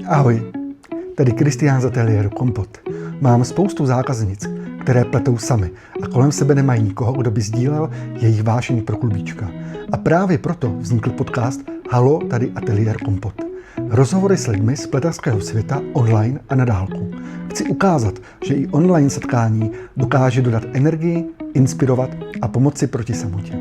Ahoj, tady Kristián z ateliéru Kompot. Mám spoustu zákaznic, které pletou samy a kolem sebe nemají nikoho, kdo by sdílel jejich vášeň pro klubíčka. A právě proto vznikl podcast Halo, tady ateliér Kompot. Rozhovory s lidmi z pletarského světa online a na dálku. Chci ukázat, že i online setkání dokáže dodat energii, inspirovat a pomoci proti samotě.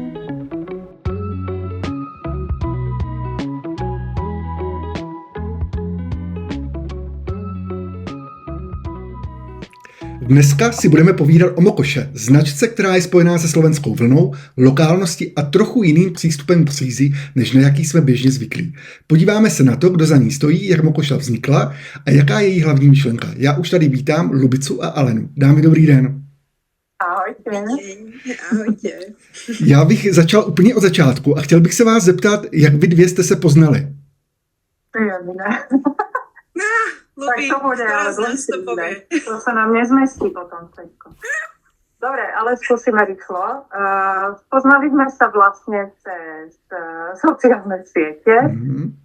Dneska si budeme povídat o Mokoše, značce, která je spojená se slovenskou vlnou, lokálností a trochu jiným přístupem k přízi, než na jaký jsme běžně zvyklí. Podíváme se na to, kdo za ní stojí, jak Mokoša vznikla a jaká je její hlavní myšlenka. Já už tady vítám Lubicu a Alenu. Dámy, dobrý den. Ahojte. Ahojte. Já bych začal úplně od začátku a chtěl bych se vás zeptat, jak vy dvě jste se poznali. Lubi, tak to bude, ale to sa nám nezmestí potom všetko. Dobre, ale skúsime rýchlo. Spoznali sme sa vlastne cez sociálne siete,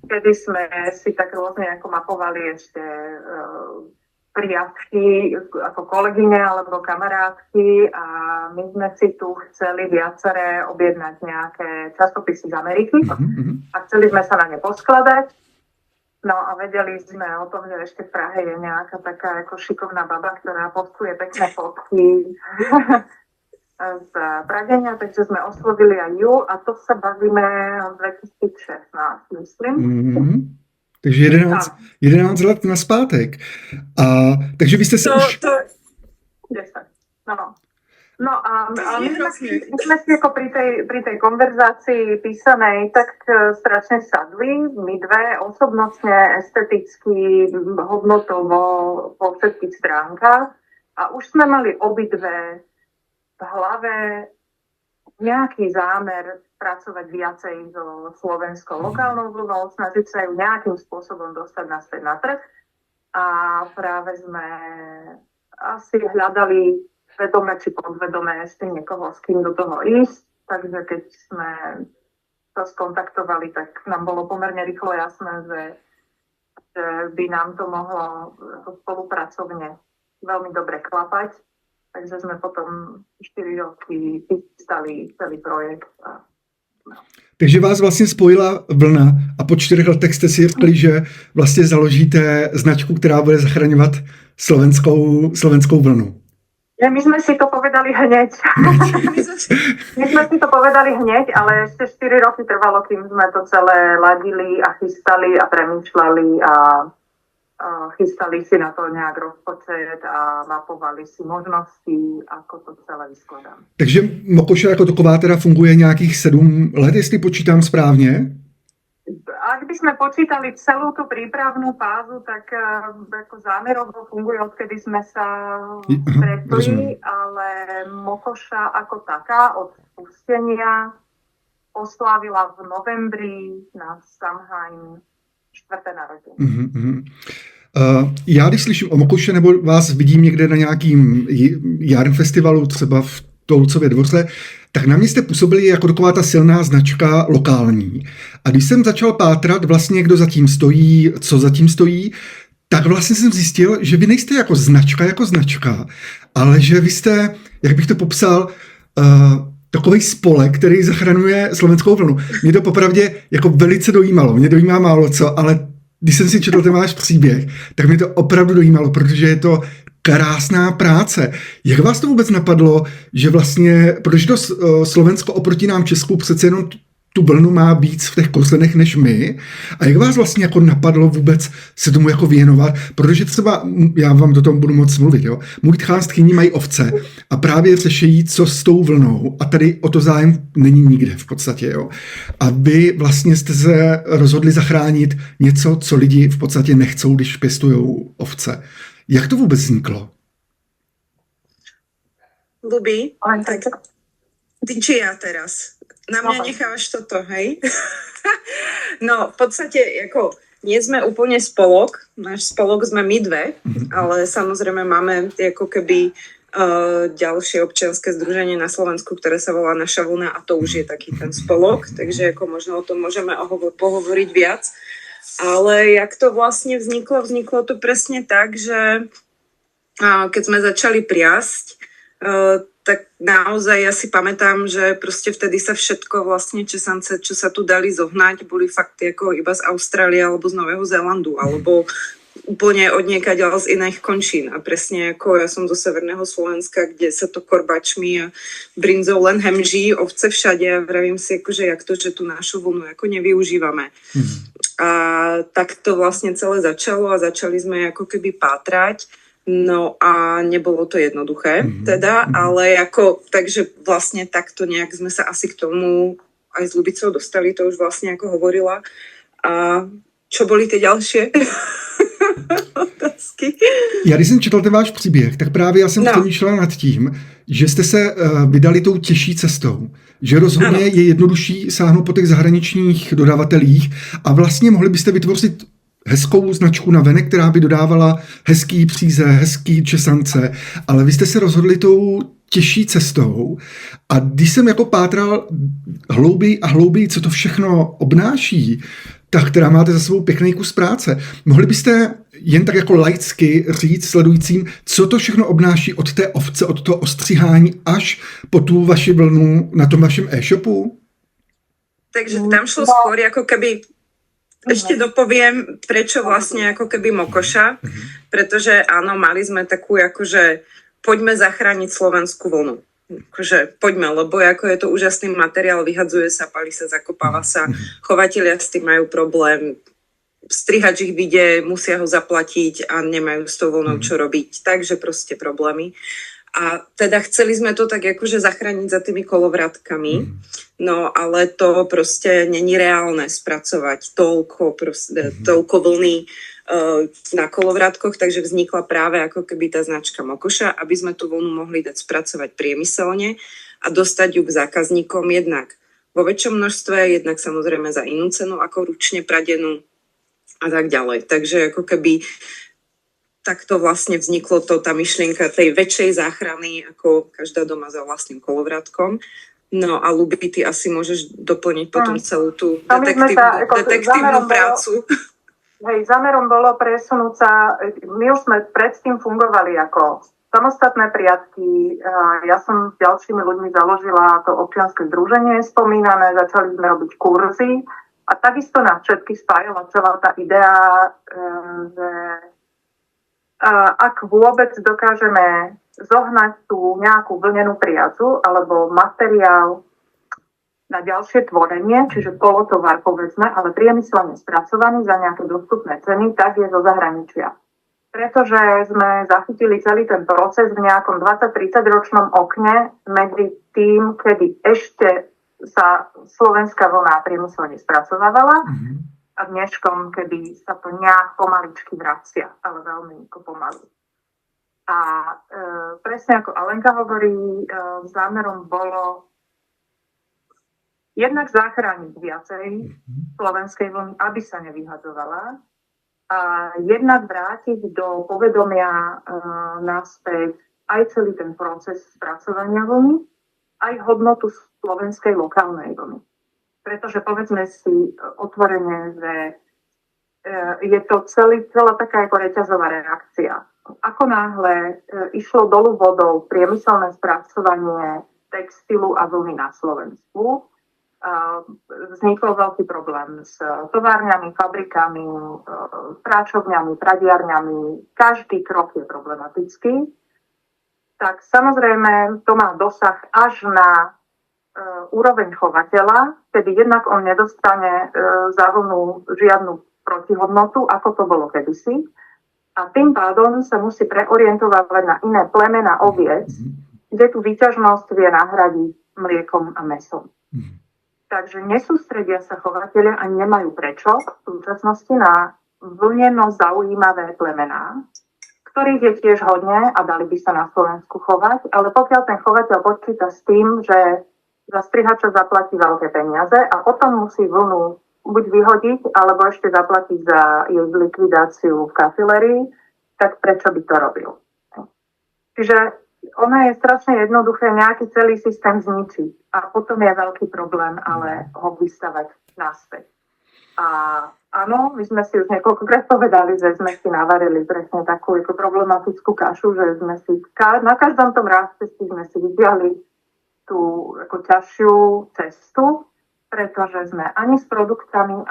kedy sme si tak rôzne ako mapovali ešte prijatky ako kolegyne alebo kamarátky a my sme si tu chceli viaceré objednať nejaké časopisy z Ameriky a chceli sme sa na ne poskladať. No a vedeli sme o tom, že ešte v Prahe je nejaká taká ako šikovná baba, ktorá postuje pekné fotky z Pradenia, takže sme oslovili aj ju a to sa bavíme od 2016, myslím. Takže 11 let naspátek. Takže vy ste sa už... 10, no. No a my sme si ako pri tej konverzácii písanej tak strašne sadli, my dve, osobnostne, esteticky, hodnotovo, po všetkých stránkach. A už sme mali obidve v hlave nejaký zámer pracovať viacej so slovenskou lokálnou vlnou, snažiť sa ju nejakým spôsobom dostať naspäť na trh. A práve sme asi hľadali vedome či podvedome ešte niekoho, s kým do toho ísť. Takže keď sme sa skontaktovali, tak nám bolo pomerne rýchlo jasné, že by nám to mohlo spolupracovne veľmi dobre klapať. Takže sme potom 4 roky chystali celý projekt. Takže vás vlastně spojila vlna a po 4 letech jste si řekli, že vlastně založíte značku, která bude zachraňovat slovenskou vlnu. My sme si to povedali hneď. My sme si to povedali hneď, ale ešte 4 roky trvalo, kým sme to celé ladili a chystali a premýšľali a chystali si na to nejak rozpočet a mapovali si možnosti, ako to celé vyskladám. Takže Mokoša jako taková teda funguje nějakých 7 let, jestli počítám správně? Ak by sme počítali celú tú prípravnú fázu, tak ako zámerovo funguje, odkedy sme sa stretli, ale Mokoša ako taká od spustenia oslávila v novembri na Samhain 4. narozeniny. Já když slyším o Mokoše nebo vás vidím někde na nějakým jarním festivalu, třeba v Tolcově dvoře, tak na mě jste působili jako taková ta silná značka lokální. A když jsem začal pátrat vlastně, kdo zatím stojí, co zatím stojí, tak vlastně jsem zjistil, že vy nejste jako značka, ale že vy jste, jak bych to popsal, takový spolek, který zachraňuje slovenskou vlnu. Mě to popravdě jako velice dojímalo. Mě dojímá málo co, ale když jsem si četl ten váš příběh, tak mě to opravdu dojímalo, protože je to krásná práce. Jak vás to vůbec napadlo, že vlastně, protože to Slovensko oproti nám Česku přece jenom tu vlnu má víc v těch kořenech než my. A jak vás vlastně jako napadlo vůbec se tomu jako věnovat? Protože třeba, já vám do toho budu moc mluvit, jo. Můj tchán s tchýní mají ovce a právě řešejí, co s tou vlnou. A tady o to zájem není nikde v podstatě, jo. A vy vlastně jste se rozhodli zachránit něco, co lidi v podstatě nechcou, když pěstujou ovce. Jak to vůbec vzniklo? Lubi, tak ty či ja teraz? Na mňa nechávaš toto, hej? No, v podstate, ako, nie sme úplne spolok, náš spolok sme my dve, ale samozrejme máme ako keby ďalšie občianske združenie na Slovensku, ktoré sa volá Naša vlna a to už je taký ten spolok, takže ako možno o tom môžeme pohovoriť viac. Ale jak to vlastne vzniklo? Vzniklo to presne tak, že keď sme začali priasť, tak naozaj ja si pamätám, že proste vtedy sa všetko vlastne česance, čo sa tu dali zohnať, boli fakt ako iba z Austrálie alebo z Nového Zélandu, alebo úplne odniekaďal z iných končín. A presne ako ja som zo severného Slovenska, kde sa to korbačmi a brinzou len hemží, ovce všade a vravím si, akože jak to, že tú našu vlnu ako nevyužívame. A tak to vlastne celé začalo a začali sme ako keby pátrať. No a nebolo to jednoduché teda, ale ako, takže vlastne takto nejak sme sa asi k tomu aj s Ľubicou dostali, to už vlastne ako hovorila. A čo boli tie ďalšie otázky? Já když jsem četl ten váš příběh, tak právě já jsem přemýšlela nad tím, že jste se vydali tou těžší cestou, že rozhodně je jednodušší sáhnout po těch zahraničních dodavatelích a vlastně mohli byste vytvořit hezkou značku na venek, která by dodávala hezký příze, hezký česance, ale vy jste se rozhodli tou těžší cestou a když jsem jako pátral hlouběji a hlouběji, co to všechno obnáší, tak která máte za sebou pěkný kus práce. Mohli byste jen tak jako laicky říct sledujícím, co to všechno obnáší od té ovce, od toho ostříhání až po tu vaši vlnu na tom vašem e-shopu? Takže tam šlo skôr ako keby ešte dopoviem, prečo vlastne ako keby Mokoša, pretože áno, mali sme takú akože poďme zachrániť slovenskú vlnu. Akože poďme, lebo ako je to úžasný materiál, vyhadzuje sa, palí sa, zakopáva sa, chovatelia s tým majú problém, strihač ich vyjde, musia ho zaplatiť a nemajú s tou vlnou čo robiť, takže proste problémy. A teda chceli sme to tak akože zachrániť za tými kolovrátkami, no ale to proste není reálne spracovať toľko vlny na kolovrátkoch, takže vznikla práve ako keby tá značka Mokoša, aby sme tú vlnu mohli dať spracovať priemyselne a dostať ju k zákazníkom jednak vo väčšom množstve, jednak samozrejme za inú cenu ako ručne pradenú a tak ďalej. Takže ako keby takto vlastne vzniklo to, tá myšlienka tej väčšej záchrany, ako každá doma za vlastným kolovrátkom. No a Ľubi, ty asi môžeš doplniť potom celú tú detektívnu prácu. Zámerom bolo presunúť sa, my už sme predtým fungovali ako samostatné priatky, ja som s ďalšími ľuďmi založila to občianske združenie spomínané, začali sme robiť kurzy a takisto nás všetkých spájala celá tá idea, že ak vôbec dokážeme zohnať tú nejakú vlnenú priazu alebo materiál na ďalšie tvorenie, čiže polotovar povedzme, ale priemyselne spracovaný za nejaké dostupné ceny, tak je zo zahraničia. Pretože sme zachytili celý ten proces v nejakom 20-30 ročnom okne medzi tým, kedy ešte sa slovenská vlna priemyselne spracovávala a dneškom, kedy sa to nejak pomaličky vracia, ale veľmi pomaly. A presne ako Alenka hovorí, zámerom bolo jednak zachrániť viacej slovenskej vlny, aby sa nevyhadzovala, a jednak vrátiť do povedomia naspäť aj celý ten proces spracovania vlny, aj hodnotu slovenskej lokálnej vlny. Pretože povedzme si otvorene, že je to celá taká ako reťazová reakcia. Ako náhle išlo dolu vodou priemyselné spracovanie textilu a vlny na Slovensku, vznikol veľký problém s továrňami, fabrikami, práčovňami, pradiarňami. Každý krok je problematický. Tak samozrejme to má dosah až na úroveň chovateľa, kedy jednak on nedostane za vlnu žiadnu protihodnotu, ako to bolo kedysi. A tým pádom sa musí preorientovať na iné plemena oviec, kde tú výťažnosť vie nahradiť mliekom a mäsom. Takže nesústredia sa chovateľia a nemajú prečo v súčasnosti na vlneno zaujímavé plemená, ktorých je tiež hodne a dali by sa na Slovensku chovať, ale pokiaľ ten chovateľ počíta s tým, že za strihača zaplatí veľké peniaze a potom musí vlnu buď vyhodiť, alebo ešte zaplatiť za jej likvidáciu v kafilérii, tak prečo by to robil? Čiže ono je strašne jednoduché nejaký celý systém zničiť a potom je veľký problém, ale ho vystavať naspäť. A áno, my sme si už niekoľkokrát povedali, že sme si navarili presne takú ako problematickú kašu, že sme si na každom tom rástci sme si vydiali tú ako ťažšiu cestu, pretože sme ani s produktami,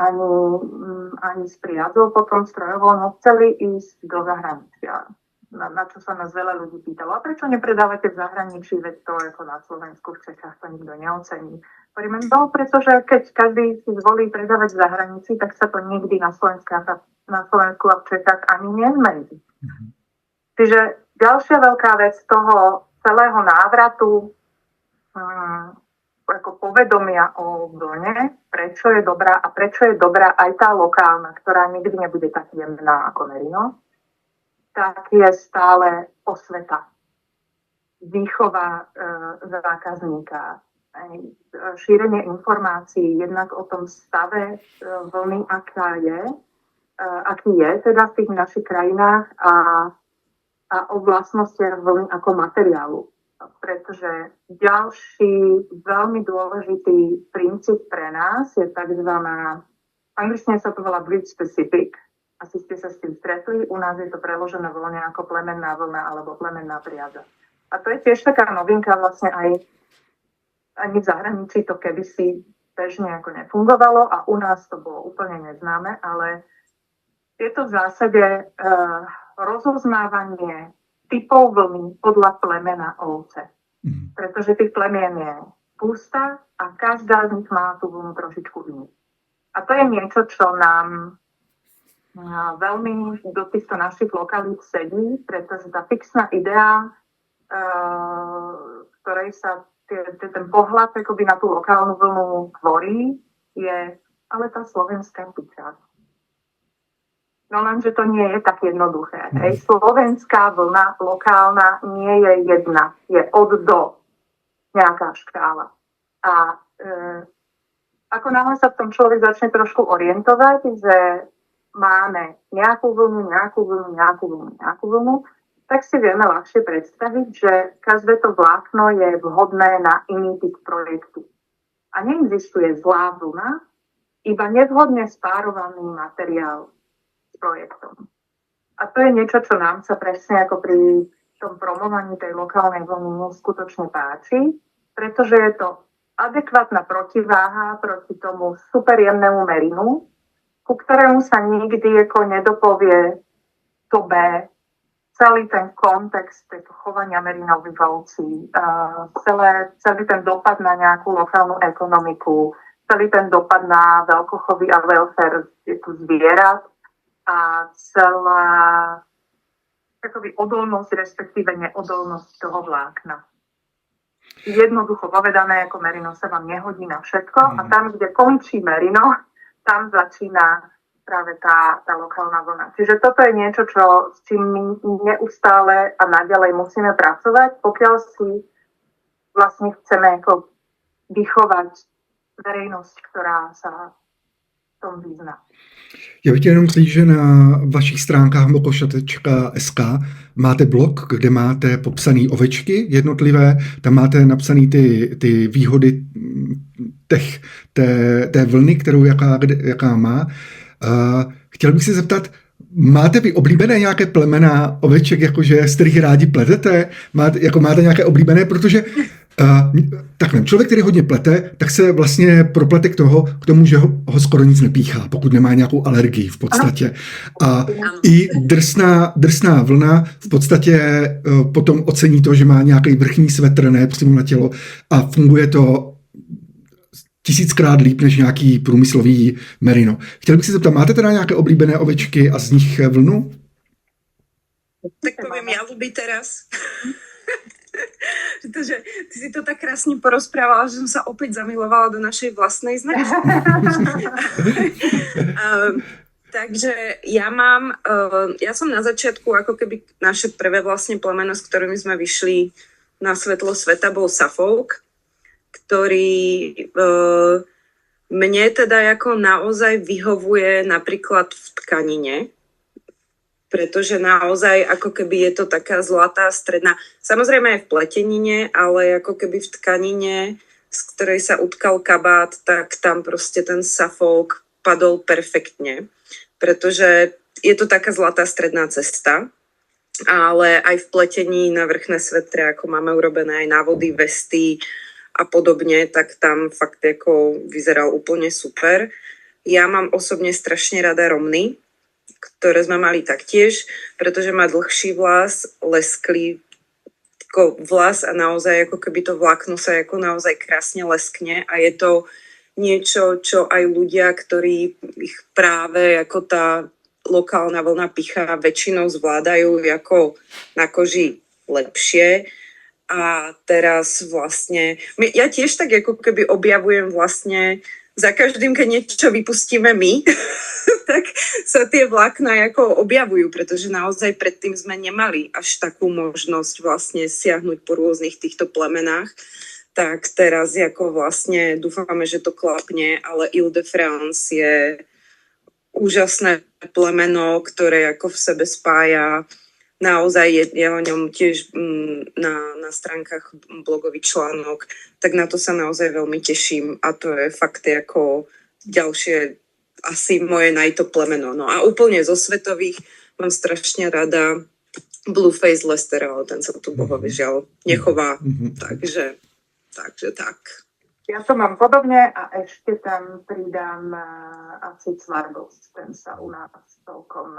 ani s priadzou potom strojovoľnou chceli ísť do zahraničia. Na čo sa nás veľa ľudí pýtalo. A prečo nepredávate v zahraničí, veď to ako na Slovensku, v Čechách to nikto neocení. No, pretože keď každý si zvolí predávať v zahraničí, tak sa to nikdy na Slovensku a v Čechách ani nezmení. Čiže ďalšia veľká vec toho celého návratu ako povedomia o vlne, prečo je dobrá a prečo je dobrá aj tá lokálna, ktorá nikdy nebude tak jemná ako merino, tak je stále osveta, výchova zákazníka, šírenie informácií jednak o tom stave vlny, aký je teda v tých našich krajinách a o vlastnostiach vlny ako materiálu. Pretože ďalší veľmi dôležitý princíp pre nás je takzvaná, v angličtine sa to volá breed specific. Asi ste sa s tým stretli, u nás je to preložené voľne ako plemenná vlna alebo plemenná priadza. A to je tiež taká novinka vlastne aj ani v zahraničí to kedysi bežne ako nefungovalo a u nás to bolo úplne neznáme, ale je to v zásade rozoznávanie typov vlny podľa plemena ovce. Pretože tých plemien je spústa a každá z nich má tú vlnu trošičku inú. A to je niečo, čo nám veľmi do týchto našich lokalít sedí, pretože tá fixná idea, ktorej sa ten pohľad akoby na tú lokálnu vlnu tvorí, je ale tá slovenská piča. No lenže to nie je tak jednoduché. Hej. Slovenská vlna lokálna nie je jedna. Je od do nejaká škála. A ako náhle sa v tom človek začne trošku orientovať, že máme nejakú vlnu, tak si vieme ľahšie predstaviť, že každé to vlákno je vhodné na iný typ projektu. A neexistuje zlá vlna, iba nevhodne spárovaný materiál s projektom. A to je niečo, čo nám sa presne ako pri tom promovaní tej lokálnej vlny skutočne páči, pretože je to adekvátna protiváha proti tomu superjemnému merinu, ku ktorému sa nikdy ako nedopovie to B, celý ten kontext chovania merinových ovcí, celý ten dopad na nejakú lokálnu ekonomiku, celý ten dopad na veľkochovy a welfare zvierat a celá odolnosť, respektíve neodolnosť toho vlákna. Jednoducho povedané, ako merino sa vám nehodí na všetko a tam, kde končí merino, tam začína práve tá lokálna vlna. Čiže toto je niečo, s čím my neustále a naďalej musíme pracovať, pokiaľ si vlastne chceme vychovať verejnosť, ktorá sa v tom vyzná. Já bych jenom říct, že na vašich stránkách mokoša.sk máte blog, kde máte popsané ovečky jednotlivé, tam máte napsané ty výhody té vlny, kterou jaká má. Chtěl bych se zeptat, máte vy oblíbené nějaké plemena oveček, jakože z kterých rádi pletete? Máte nějaké oblíbené, protože takhle, člověk, který hodně plete, tak se vlastně proplete k tomu, že ho skoro nic nepíchá, pokud nemá nějakou alergii v podstatě. A i drsná vlna v podstatě potom ocení to, že má nějaký vrchní svetr, ne přímo na tělo a funguje to 1000krát líp než nějaký průmyslový merino. Chtěl bych se zeptat, máte teda nějaké oblíbené ovečky a z nich vlnu? Tak poviem Jaluby teraz. Pretože ty si to tak krásne porozprávala, že som sa opäť zamilovala do našej vlastnej značky. Takže ja som na začiatku, ako keby naše prvé vlastne plemeno, s ktorými sme vyšli na svetlo sveta, bol Suffolk, ktorý mne teda ako naozaj vyhovuje napríklad v tkanine, pretože naozaj ako keby je to taká zlatá stredná, samozrejme aj v pletenine, ale ako keby v tkanine, z ktorej sa utkal kabát, tak tam proste ten Suffolk padol perfektne, pretože je to taká zlatá stredná cesta, ale aj v pletení na vrchné svetre, ako máme urobené aj návody, vesty a podobne, tak tam fakt ako vyzeral úplne super. Ja mám osobne strašne rada romny, ktoré sme mali taktiež, pretože má dlhší vlas, lesklý vlas a naozaj ako keby to vlákno sa ako naozaj krásne leskne a je to niečo, čo aj ľudia, ktorí ich práve ako tá lokálna vlna picha väčšinou zvládajú ako na koži lepšie. A teraz vlastne, ja tiež tak ako keby objavujem vlastne za každým, keď niečo vypustíme my, tak sa tie vlákna ako objavujú, pretože naozaj predtým sme nemali až takú možnosť vlastne siahnuť po rôznych týchto plemenách. Tak teraz ako vlastne dúfame, že to klapne, ale Ile-de-France je úžasné plemeno, ktoré ako v sebe spája. Naozaj je o ňom tiež na stránkach blogový článok, tak na to sa naozaj veľmi teším a to je fakt ako ďalšie asi moje najtop plemeno. No a úplne zo svetových mám strašne rada Blueface Leicester, ale ten sa tu bohužiaľ nechová, takže tak. Ja to mám podobne a ešte tam pridám asi Svargos. Ten sa u nás celkom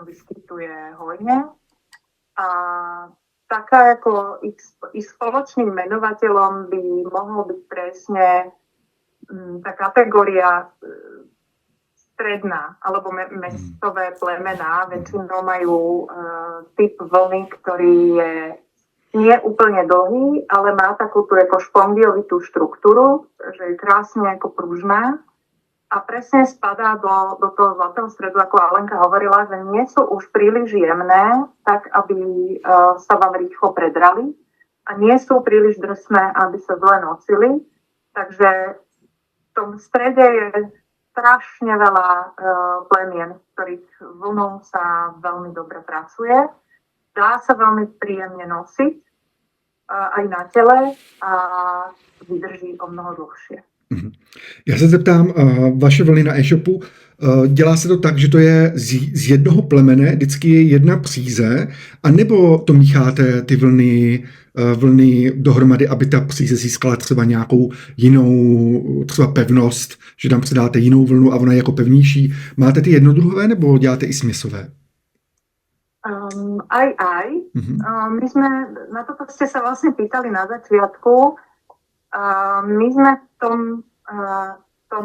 vyskytuje hojne. A taká ako ich spoločným menovateľom by mohol byť presne tá kategória stredná alebo mestové plemená. Väčšinou majú typ vlny, ktorý je nie úplne dlhý, ale má takú tú ako špongiovitú štruktúru, že je krásne ako pružná a presne spadá do toho zlatého stredu, ako Alenka hovorila, že nie sú už príliš jemné, tak aby sa vám rýchlo predrali a nie sú príliš drsné, aby sa zle nosili. Takže v tom strede je strašne veľa plemien, ktorých vlnou sa veľmi dobre pracuje. Dá sa veľmi príjemne nosiť aj na tele a vydrží o mnoho dlhšie. Já se zeptám, vaše vlny na e-shopu, dělá se to tak, že to je z jednoho plemene, vždycky je jedna příze, anebo to mícháte ty vlny dohromady, aby ta příze získala třeba nějakou jinou třeba pevnost, že tam přidáte jinou vlnu a ona je jako pevnější. Máte ty jednodruhové nebo děláte i směsové? Aj. My sme, na toto ste sa vlastne pýtali na začiatku, my sme v tom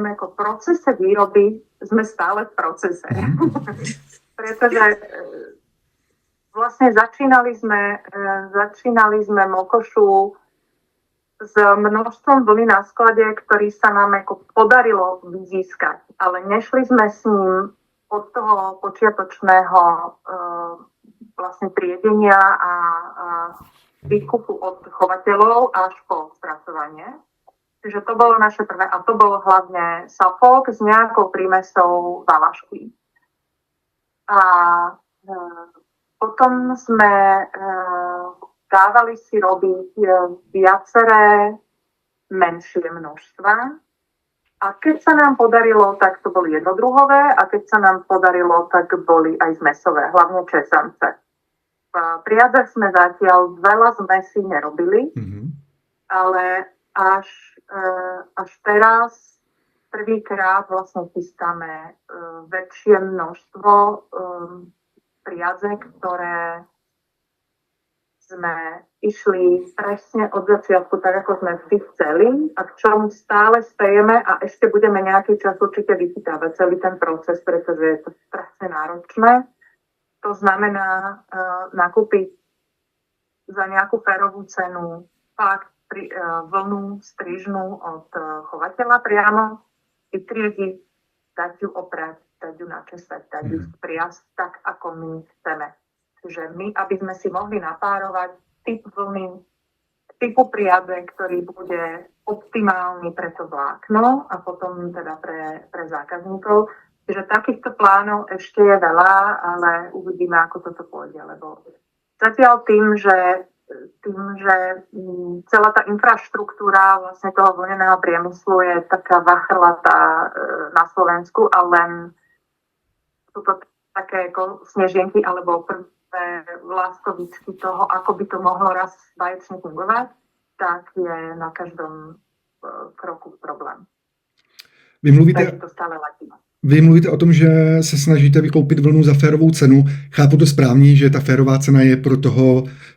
ako procese výroby sme stále v procese. Pretože vlastne začínali sme Mokošu s množstvom vlny na sklade, ktorý sa nám ako podarilo vyzískať, ale nešli sme s ním od toho počiatočného vlastne triedenia a výkupu od chovateľov až po spracovanie. Čiže to bolo naše prvé, a to bolo hlavne Suffolk s nejakou prímesou valašky. A potom sme dávali si robiť viaceré menšie množstva. A keď sa nám podarilo, tak to boli jednodruhové, a keď sa nám podarilo, tak boli aj zmesové, hlavne česance. V priadzach sme zatiaľ veľa zmesí nerobili, ale až teraz prvýkrát vlastne chystáme väčšie množstvo priadze, ktoré sme išli presne od začiatku, tak ako sme vždy chceli a k čomu stále spejeme a ešte budeme nejaký čas určite vychytávať celý ten proces, pretože je to strašne náročné. To znamená nakúpiť za nejakú férovú cenu fakt vlnu strižnú od chovateľa priamo, vytriediť, dať ju oprať, dať ju načesať, dať ju spriasť tak, ako my chceme. Čiže my, aby sme si mohli napárovať typ vlny, typu priadze, ktorý bude optimálny pre to vlákno a potom teda pre zákazníkov. Čiže takýchto plánov ešte je veľa, ale uvidíme, ako toto pôjde, lebo zatiaľ tým, že tým, že celá tá infraštruktúra vlastne toho vlneného priemyslu je taká vachrlatá na Slovensku a len sú to také ako snežienky alebo prvé láskovičky toho, ako by to mohlo raz báječne fungovať, tak je na každom kroku problém. Takže to stále latí. Vy mluvíte o tom, že se snažíte vykoupit vlnu za férovou cenu. Chápu to správně, že ta férová cena je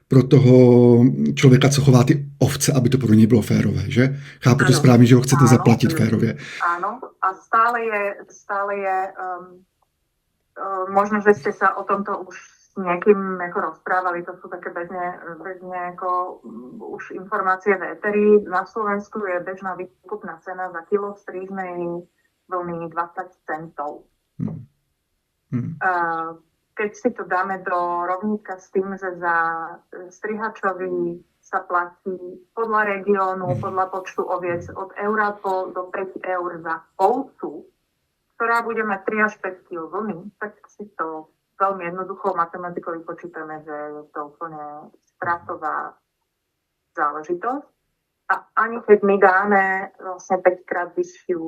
pro toho člověka, co chová ty ovce, aby to pro něj bylo férové, že? Chápu to správně, že ho chcete zaplatit férově. Áno, a stále je možno, že ste sa o tomto už s niekým ako rozprávali, to sú také bežne ako už informácie v éteri. Na Slovensku je bežná výkupná cena za kilo strížnej vlny 20 centov. Keď si to dáme do rovníka s tým, že za strihačový sa platí podľa regiónu, podľa počtu oviec od eura do 5 eur za ovcu, ktorá bude mať 3 až 5 kg vlny, tak si to veľmi jednoduchou matematikou vypočítame, že je to úplne stratová záležitosť. A ani keď my dáme vlastne 5-krát vyššiu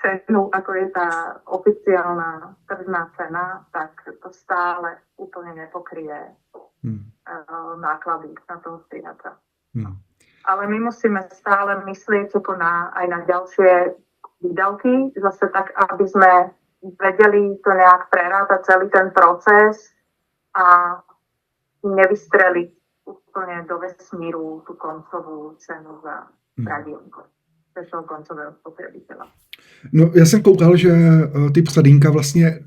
cenu, ako je tá oficiálna tržná cena, tak to stále úplne nepokrie náklady na toho strihača. Ale my musíme stále myslieť aj na ďalšie výdavky, zase tak, aby sme vedeli to nejak prerátať celý ten proces a nevystreliť úplne do vesmíru tú koncovú cenu za radionku. Toho koncového spotřebitela. No, já jsem koukal, že ty Psadýnka vlastně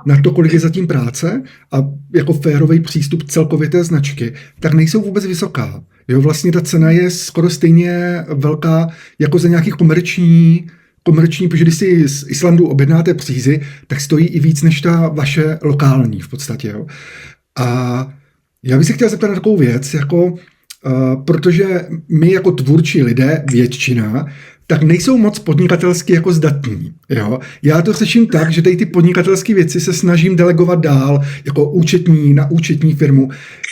na to, kolik je zatím práce a jako férový přístup celkově té značky, tak nejsou vůbec vysoká. Jo, vlastně ta cena je skoro stejně velká jako za nějaký komerční, protože když si z Islandu objednáte přízy, tak stojí i víc než ta vaše lokální v podstatě. Jo. A já bych se chtěl zeptat na takovou věc, protože my jako tvůrčí lidé, většina, tak nejsou moc podnikatelsky jako zdatní. Jo? Já to řeším tak, že tady ty podnikatelské věci se snažím delegovat dál jako účetní na účetní firmu.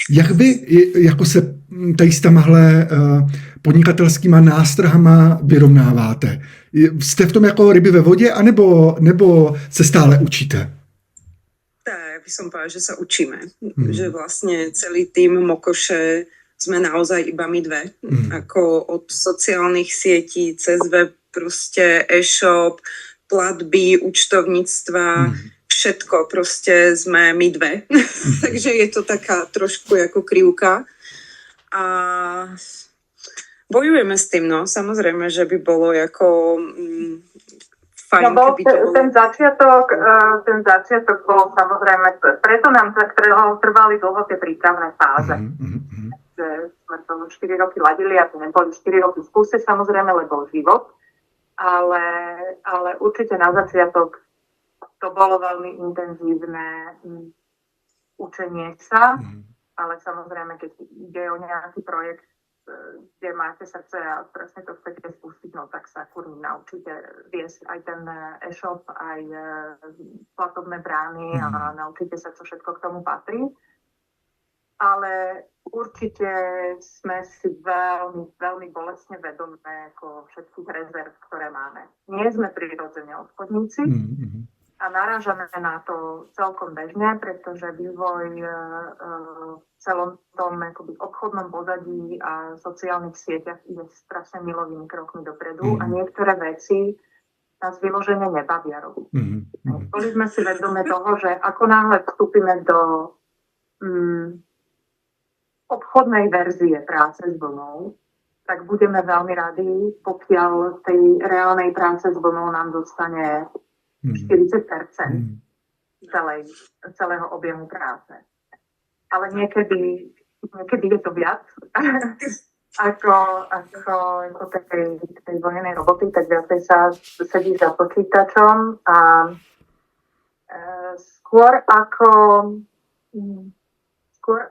Jak vy jako se tady s těmahle podnikatelskýma nástrahama vyrovnáváte? Jste v tom jako ryby ve vodě, nebo se stále učíte? Tak, by som povedala, že sa učíme. Že vlastne celý tým Mokoše sme naozaj iba my dve. Ako od sociálnych sietí, cez web, proste e-shop, platby, účtovníctva, všetko proste sme my dve. Takže je to taká trošku ako krivka. A bojujeme s tým, no. Samozrejme, že by bolo ako fajn, keby to bolo. Ten začiatok bol samozrejme, preto nám trvali dlho tie prípravné fáze. Že sme to 4 roky ladili a to neboli 4 roky v kuse, samozrejme, lebo život. Ale určite na začiatok to bolo veľmi intenzívne učenie sa, ale samozrejme, keď ide o nejaký projekt, kde máte srdce a presne to chcete spustiť, no tak sa kurní naučíte viesť aj ten e-shop, aj platobné brány a naučíte sa, čo všetko k tomu patrí. Ale určite sme si veľmi, veľmi bolestne vedomé ako všetkých rezerv, ktoré máme. Nie sme prirodzene obchodníci a narážame na to celkom bežne, pretože vývoj v celom tom akoby obchodnom pozadí a sociálnych sieťach ide strašne milovými krokmi dopredu a niektoré veci nás vyložene nebavia robiť. Boli sme si vedomé toho, že ako náhle vstúpime do obchodnej verzie práce s vlnou, tak budeme veľmi radi, pokiaľ tej reálnej práce s vlnou nám dostane 40% celého objemu práce. Ale niekedy je to viac ako tej vlnenej roboty, tak viacej sa sedí za počítačom a skôr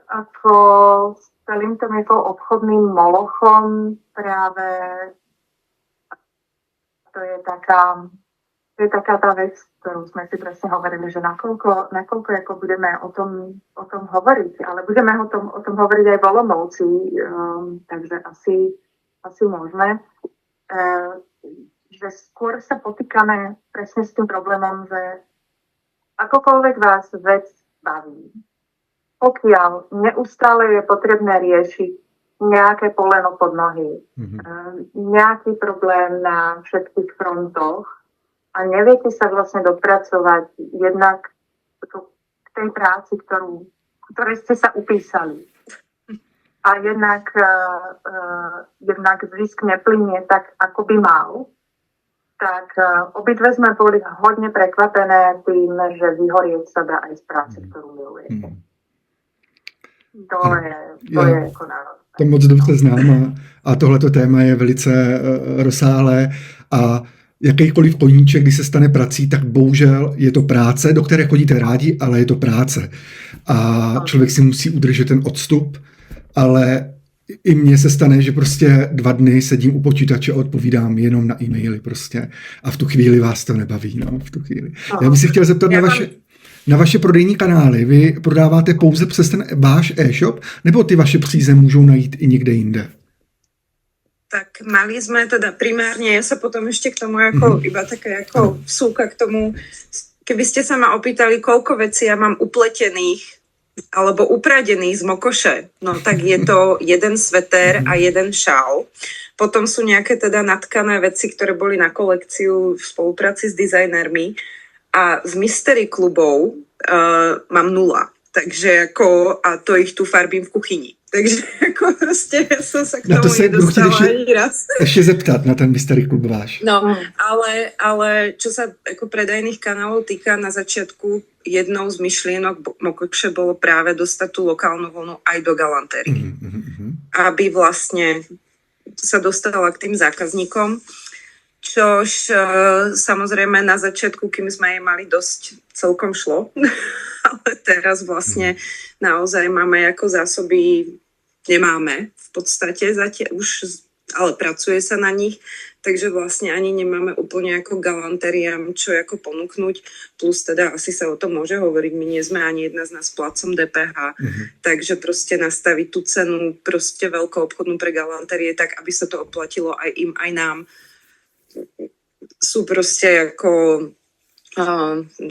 ako celým tým obchodným molochom práve to je je taká tá vec, ktorú sme si presne hovorili, že nakoľko ako budeme o tom hovoriť, ale budeme o tom hovoriť aj v Olomouci, takže asi môžeme, že skôr sa potýkame presne s tým problémom, že akokoľvek vás vec baví, pokiaľ neustále je potrebné riešiť nejaké poleno pod nohy, nejaký problém na všetkých frontoch a neviete sa vlastne dopracovať jednak k tej práci, ktorej ste sa upísali. A jednak zisk neplynie tak, ako by mal, tak obidve sme boli hodne prekvapené tým, že vyhorieť sa dá aj z práce, ktorú milujete. To je jako národ. To moc dobře znám a tohleto téma je velice rozsáhlé a jakýkoliv koníček, když se stane prací, tak bohužel je to práce, do které chodíte rádi, ale je to práce. A člověk si musí udržet ten odstup, ale i mně se stane, že prostě 2 dny sedím u počítače a odpovídám jenom na e-maily prostě. A v tu chvíli vás to nebaví, no, v tu chvíli. Já bych se chtěl zeptat na vaše prodejní kanály. Vy prodáváte pouze přes ten váš e-shop, nebo ty vaše příze můžou najít i někde jinde? Tak mali sme teda primárne, ja sa potom ešte k tomu ako, iba také ako vsúka k tomu, keby ste sa ma opýtali, koľko vecí ja mám upletených alebo upradených z mokoše, no tak je to jeden sveter a jeden šál. Potom sú nejaké teda natkané veci, ktoré boli na kolekciu v spolupráci s dizajnermi a z mystery klubov mám 0. Takže ako, a to ich tu farbím v kuchyni. Takže ako proste som sa k tomu nedostala ani raz. Ešte zeptat na ten mystery klub váš. No, ale čo sa ako predajných kanálov týka, na začiatku jednou z myšlienok Mokoše bolo práve dostať tú lokálnu vlnu aj do galantérie. Aby vlastne sa dostala k tým zákazníkom. Čož samozrejme na začiatku, kým sme jej mali dosť, celkom šlo. Ale teraz vlastne naozaj máme ako zásoby, nemáme v podstate zatiaľ už, ale pracuje sa na nich, takže vlastne ani nemáme úplne ako galantériám čo ako ponúknuť, plus teda asi sa o tom môže hovoriť, my nie sme ani jedna z nás placom DPH, takže proste nastaviť tú cenu proste veľkoobchodnú pre galantérie tak, aby sa to oplatilo aj im, aj nám. Sú proste ako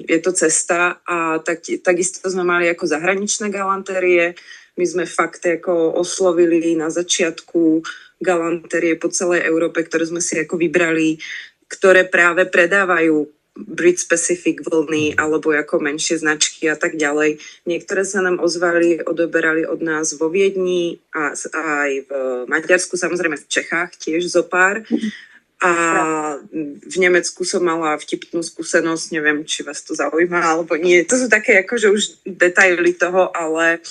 je to cesta a takisto sme mali ako zahraničné galantérie. My sme fakt ako oslovili na začiatku galantérie po celej Európe, ktoré sme si ako vybrali, ktoré práve predávajú Brit Specific vlny alebo ako menšie značky a tak ďalej. Niektoré sa nám ozvali, odoberali od nás vo Viedni a aj v Maďarsku, samozrejme v Čechách tiež zopár. A v Nemecku som mala vtipnú skúsenosť, neviem, či vás to zaujíma, alebo nie. To sú také akože už detaily toho, ale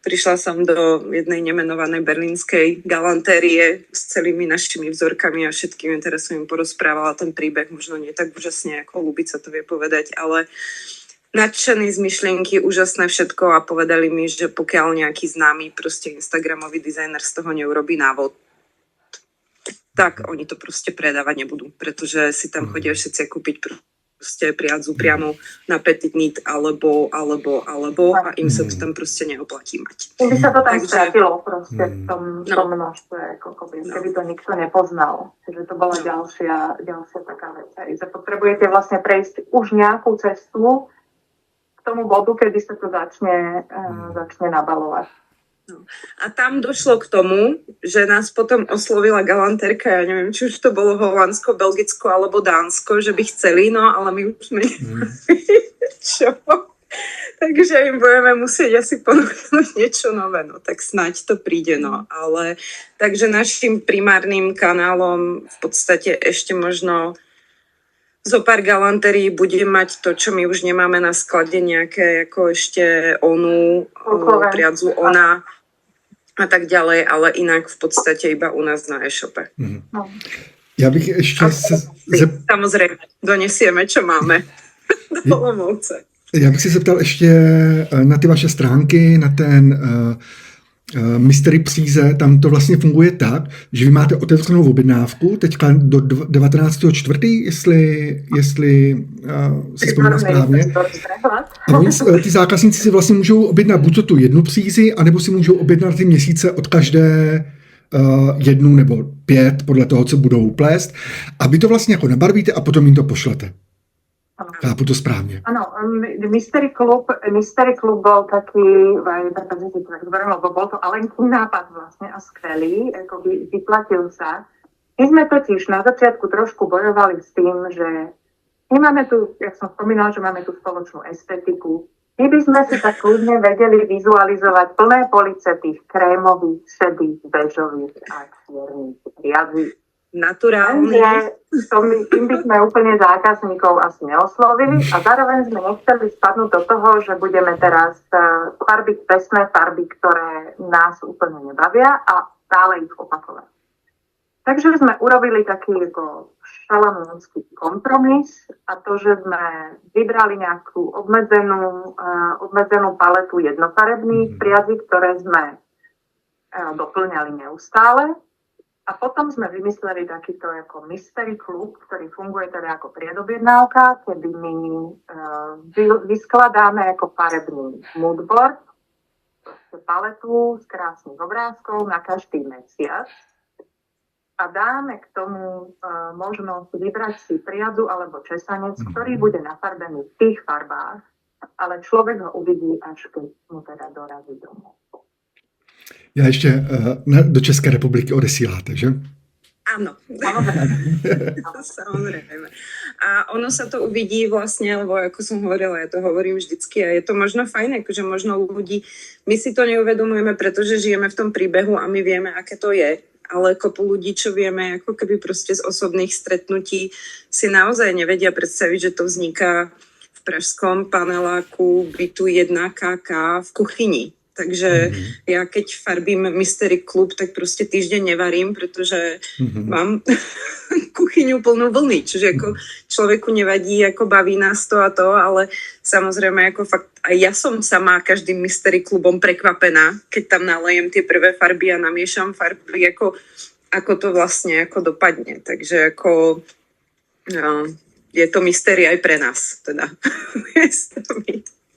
prišla som do jednej nemenovanej berlínskej galantérie s celými našimi vzorkami a všetkými, teraz som im porozprávala ten príbeh, možno nie tak úžasne, ako Ľubica to vie povedať, ale nadšení z myšlienky, úžasné všetko a povedali mi, že pokiaľ nejaký známy proste instagramový dizajner z toho neurobí návod, tak oni to proste predávať nebudú, pretože si tam chodia všetci kúpiť proste priadzu priamo na petit knit alebo a im sa to tam proste neoplatí mať. Keby sa to tam stratilo proste v tom množstve, keby to nikto nepoznal. Čiže to bola ďalšia taká vec. Že potrebujete vlastne prejsť už nejakú cestu k tomu bodu, kedy sa to začne nabalovať. No. A tam došlo k tomu, že nás potom oslovila galantérka, ja neviem, či už to bolo Holandsko, Belgicko alebo Dánsko, že by chceli, no ale my už sme čo? Takže im budeme musieť asi ponúknuť niečo nové, no tak snáď to príde, no. Ale takže našim primárnym kanálom v podstate ešte možno zo pár galantérií bude mať to, čo my už nemáme na sklade, nejaké ako ešte priadzu ona a tak ďalej, ale inak v podstate iba u nás na e-shope. Ja bych ešte... Samozrejme, donesieme, čo máme do Olomouce. Já bych si zeptal ještě na ty vaše stránky, na ten Mystery Příze, tam to vlastně funguje tak, že vy máte otevřenou objednávku teďka do 19.4., jestli si vzpomínám správně. A oni, ty zákazníci si vlastně můžou objednat buď to tu jednu přízi, anebo si můžou objednat ty měsíce od každé jednu nebo 5, podle toho, co budou plést. A vy to vlastně jako nabarvíte a potom jim to pošlete. Chápu to správne. Áno, Mystery Club bol taký, lebo bol to Alenký nápad vlastne a skvelý, ako vyplatil sa. My sme totiž na začiatku trošku bojovali s tým, že my máme tu, jak som spomínala, že máme tu spoločnú estetiku. My by sme si tak kľudne vedeli vizualizovať plné police tých krémových, šedých, bežových a čiernych riadí. Naturálne. Tým by sme úplne zákazníkov asi neoslovili a zároveň sme nechceli spadnúť do toho, že budeme teraz farbiť pesné farby, ktoré nás úplne nebavia a stále ich opakovať. Takže sme urobili taký ako šalamúnsky kompromis a to, že sme vybrali nejakú obmedzenú paletu jednofarebných priadzí, ktoré sme doplňali neustále. A potom sme vymysleli takýto ako Mystery Club, ktorý funguje teda ako predobjednávka, kedy my vyskladáme ako farebný moodboard, paletu z krásnych obrázkov na každý mesiac a dáme k tomu možnosť vybrať si priadzu alebo česanec, ktorý bude nafarbený v tých farbách, ale človek ho uvidí, až keď mu teda dorazí domov. Já ještě do České republiky odesíláte, že? Áno. Samozrejme. A ono sa to uvidí vlastne, lebo ako som hovorila, ja to hovorím vždycky a je to možno fajn, akože možno ľudí, my si to neuvedomujeme, pretože žijeme v tom príbehu a my vieme, aké to je, ale kopu ľudí, čo vieme, ako keby proste z osobných stretnutí si naozaj nevedia predstaviť, že to vzniká v pražskom paneláku bytu 1KK v kuchyni. Takže ja keď farbím Mystery Club, tak proste týždeň nevarím, pretože mám kuchyňu plnú vlny, čiže ako človeku nevadí, ako baví nás to a to, ale samozrejme ako fakt aj ja som sama každým Mystery Clubom prekvapená, keď tam nalejem tie prvé farby a namiešam farby, ako to vlastne ako dopadne. Takže ako je to mystery aj pre nás, teda.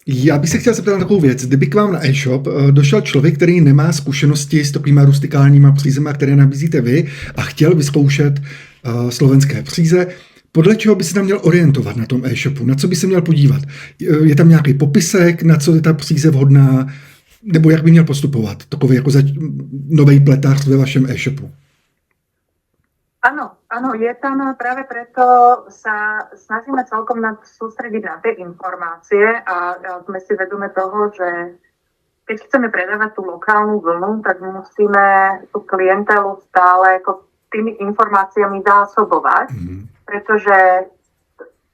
Já bych se chtěl zeptat na takovou věc. Kdyby k vám na e-shop došel člověk, který nemá zkušenosti s takovýma rustikálníma přízema, které nabízíte vy a chtěl vyzkoušet slovenské příze, podle čeho by se tam měl orientovat na tom e-shopu? Na co by se měl podívat? Je tam nějaký popisek, na co je ta příze vhodná? Nebo jak by měl postupovat? Takový jako nový pletář ve vašem e-shopu. Áno, je tam, práve preto sa snažíme celkom sústrediť na tie informácie a sme si vedome toho, že keď chceme predávať tú lokálnu vlnu, tak musíme tú klientelu stále ako tými informáciami zásobovať, pretože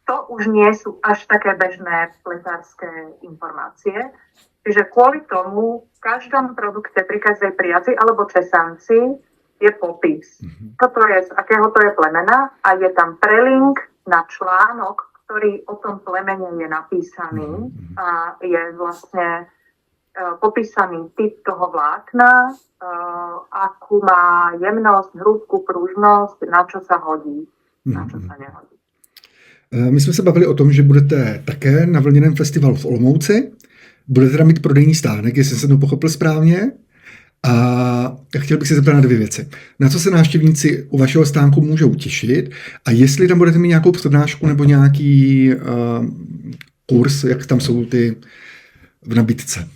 to už nie sú až také bežné pletárske informácie. Čiže kvôli tomu v každom produkte, pri každej priazi alebo česanci je popis. Toto je, z akého to je plemena a je tam prelink na článok, ktorý o tom plemene je napísaný a je vlastne popísaný typ toho vlákna, akú má jemnosť, hrúdku, pružnosť, na čo sa hodí, na čo sa nehodí. My jsme se bavili o tom, že budete také na vlněném festivalu v Olomouci. Budete teda mít prodejní stánek, jestli jsem to pochopil správně. A chtěl bych se zeptat na 2 věci. Na co se návštěvníci u vašeho stánku můžou těšit a jestli tam budete mít nějakou přednášku nebo nějaký kurz, jak tam jsou ty v nabídce.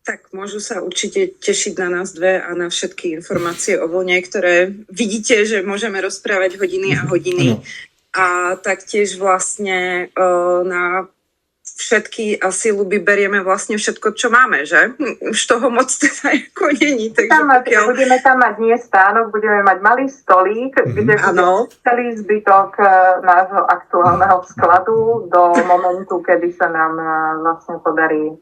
Tak môžu sa určite tešiť na nás dve a na všetky informácie o vlne, ktoré vidíte, že môžeme rozprávať hodiny a hodiny. A taktiež vlastne na všetky asi ľuby berieme vlastne všetko, čo máme, že? Už toho moc teda ako není. Budeme tam mať nie stánok, budeme mať malý stolík, kde bude celý zbytok nášho aktuálneho skladu do momentu, kedy sa nám vlastne podarí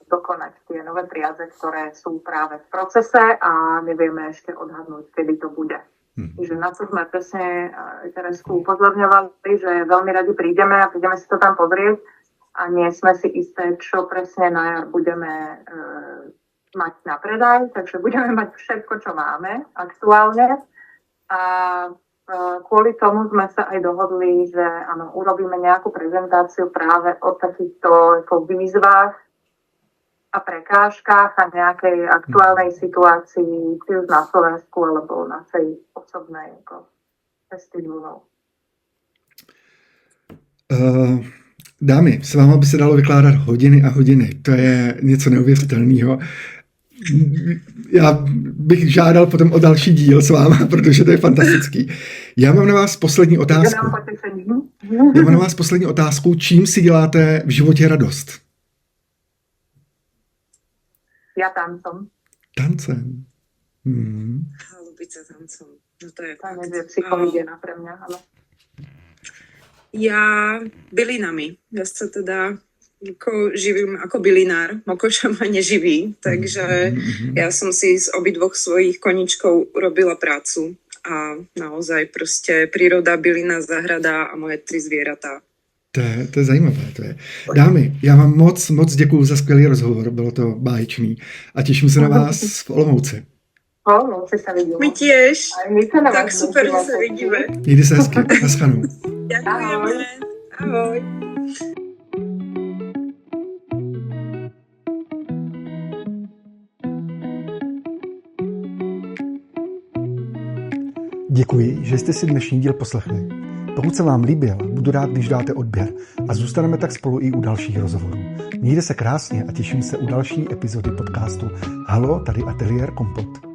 dokonať tie nové priaze, ktoré sú práve v procese a nevieme ešte odhadnúť, kedy to bude. Čiže na to sme presne Teresku upozorňovali, že veľmi radi prídeme a prídeme si to tam pozrieť a nie sme si isté, čo presne na jar budeme mať na predaj, takže budeme mať všetko, čo máme aktuálne. A kvôli tomu sme sa aj dohodli, že áno, urobíme nejakú prezentáciu práve o takýchto výzvach a prekážkach a nejakej aktuálnej situácii, či už na Slovensku, alebo našej osobnej festivalu. Dámy, s váma by se dalo vykládat hodiny a hodiny. To je něco neuvěřitelného. Já bych žádal potom o další díl s váma, protože to je fantastický. Já mám na vás poslední otázku. Čím si děláte v životě radost? Ja tancom. Tancem? Ľúbiť sa tancom. No to je fakt. To je psychohygiena pre mňa, áno. Ja bylinami. Ja sa teda živím ako bylinár. Mokoša ma neživí, takže ja som si z obidvoch svojich koníčkov urobila prácu a naozaj proste príroda, bylina, zahrada a moje 3 zvieratá. To je zajímavé. To je. Dámy, já vám moc děkuju za skvělý rozhovor, bylo to báječný a těším se na vás v Olomouci. Olomouci se vidíme. My tiež. Tak super, že se vidíme. Mějte se hezky. Naschledanou. Ďakujeme. Ahoj. Děkuji, že jste si dnešní díl poslechli. Pokud se vám líbil, budu rád, když dáte odběr a zůstaneme tak spolu i u dalších rozhovorů. Mějte se krásně a těším se u další epizody podcastu Halo, tady Ateliér Kompot.